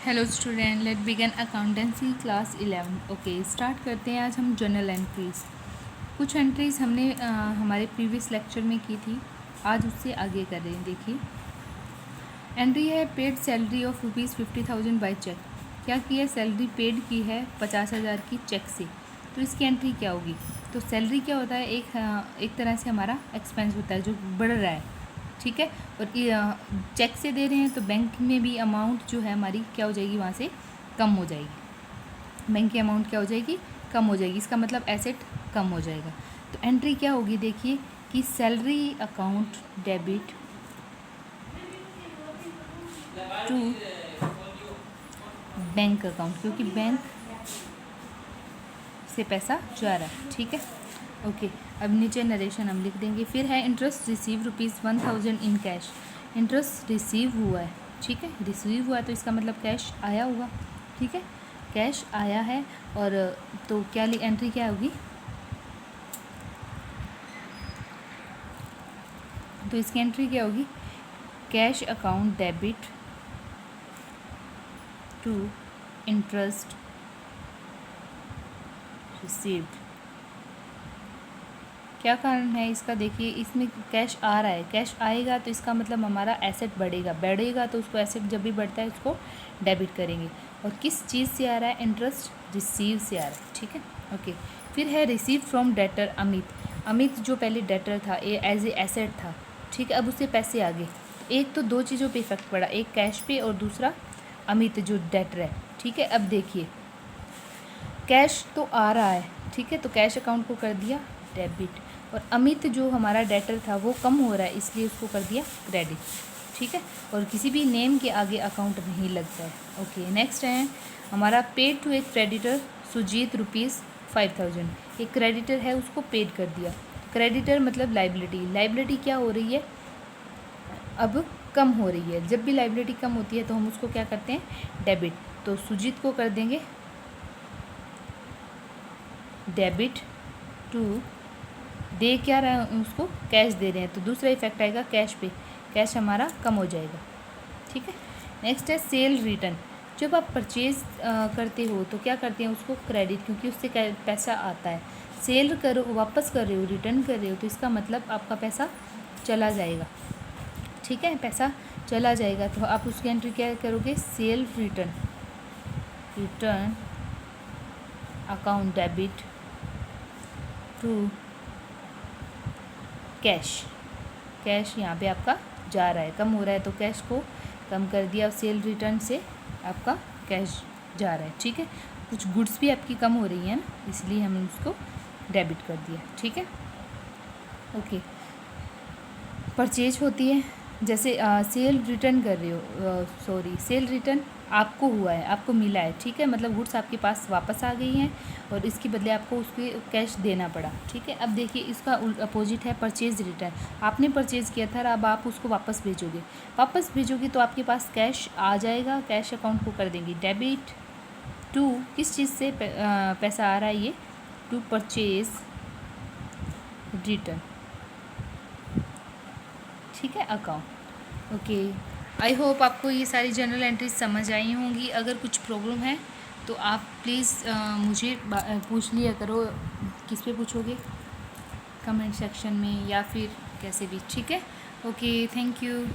Hello student, let begin accountancy class 11। Okay, start करते हैं। आज हम जर्नल एंट्रीज़, कुछ एंट्रीज़ हमने हमारे प्रीवियस लेक्चर में की थी, आज उससे आगे कर रहे हैं। देखिए, एंट्री है paid salary of ₹50,000 by cheque. क्या किया? सैलरी पेड की है 50,000 की चेक से, तो इसकी एंट्री क्या होगी? तो सैलरी क्या होता है? एक तरह से हमारा एक्सपेंस होता है जो बढ़ रहा है, ठीक है। और चेक से दे रहे हैं तो बैंक में भी अमाउंट जो है हमारी क्या हो जाएगी, वहाँ से कम हो जाएगी। बैंक की अमाउंट क्या हो जाएगी? कम हो जाएगी। इसका मतलब एसेट कम हो जाएगा। तो एंट्री क्या होगी? देखिए कि salary account debit to bank account, क्योंकि बैंक से पैसा जा रहा है, ठीक है। ओके, अब नीचे नरेशन हम लिख देंगे। फिर है interest receive ₹1000 in cash. Interest receive हुआ है, ठीक है। रिसीव हुआ तो इसका मतलब कैश आया होगा, ठीक है। कैश आया है, और तो क्या एंट्री क्या होगी? तो इसकी एंट्री क्या होगी? Cash account debit to interest received. क्या कारण है इसका? देखिए, इसमें कैश आ रहा है, कैश आएगा तो इसका मतलब हमारा एसेट बढ़ेगा तो उसको एसेट जब भी बढ़ता है उसको डेबिट करेंगे। और किस चीज़ से आ रहा है? इंटरेस्ट रिसीव से आ रहा है, ठीक है। ओके, फिर है receive from debtor Amit. Amit जो पहले डेटर था, एज ए एसेट था, ठीक है। अब उससे पैसे आ गए, एक तो दो चीज़ों पे इफेक्ट पड़ा, एक कैश पे और दूसरा अमित जो डेटर है, ठीक है। अब देखिए, कैश तो आ रहा है, ठीक है, तो कैश अकाउंट को कर दिया डेबिट, और अमित जो हमारा डेटर था वो कम हो रहा है, इसलिए उसको कर दिया क्रेडिट, ठीक है। और किसी भी नेम के आगे अकाउंट नहीं लगता है। ओके, नेक्स्ट है हमारा पेड टू एक क्रेडिटर सुजीत ₹5000। एक क्रेडिटर है, उसको पेड कर दिया। क्रेडिटर मतलब लाइबिलिटी। लाइबिलिटी क्या हो रही है? अब कम हो रही है। जब भी लाइबिलिटी कम होती है तो हम उसको क्या करते हैं? डेबिट। तो सुजीत को कर देंगे डेबिट टू, दे क्या रहा है उसको? कैश दे रहे हैं, तो दूसरा इफेक्ट आएगा कैश पे, कैश हमारा कम हो जाएगा, ठीक है। नेक्स्ट है सेल रिटर्न। जब आप परचेज करते हो तो क्या करते हैं? उसको क्रेडिट, क्योंकि उससे पैसा आता है। सेल करो, वापस कर रहे हो, रिटर्न कर रहे हो, तो इसका मतलब आपका पैसा चला जाएगा, ठीक है। पैसा चला जाएगा तो आप उसकी एंट्री क्या करोगे? Sale return, return account debit to cash. Cash यहाँ पे आपका जा रहा है, कम हो रहा है, तो कैश को कम कर दिया। सेल रिटर्न से आपका कैश जा रहा है, ठीक है। कुछ गुड्स भी आपकी कम हो रही है ना, इसलिए हमने उसको डेबिट कर दिया, ठीक है। ओके, परचेज होती है, जैसे सेल रिटर्न कर रहे हो, सॉरी, सेल रिटर्न आपको हुआ है, आपको मिला है, ठीक है। मतलब गुड्स आपके पास वापस आ गई हैं और इसके बदले आपको उसके कैश देना पड़ा, ठीक है। अब देखिए, इसका अपोजिट है परचेज रिटर्न। आपने परचेज़ किया था, अब आप उसको वापस भेजोगे तो आपके पास कैश आ जाएगा। कैश अकाउंट को कर देंगे डेबिट टू, किस चीज़ से पैसा आ रहा है ये? टू परचेज रिटर्न, ठीक है, अकाउंट। ओके, आई होप आपको ये सारी जनरल एंट्रीज समझ आई होंगी। अगर कुछ प्रॉब्लम है तो आप प्लीज़ मुझे पूछ लिया करो। किस पे पूछोगे? कमेंट सेक्शन में या फिर कैसे भी, ठीक है। Okay, thank you.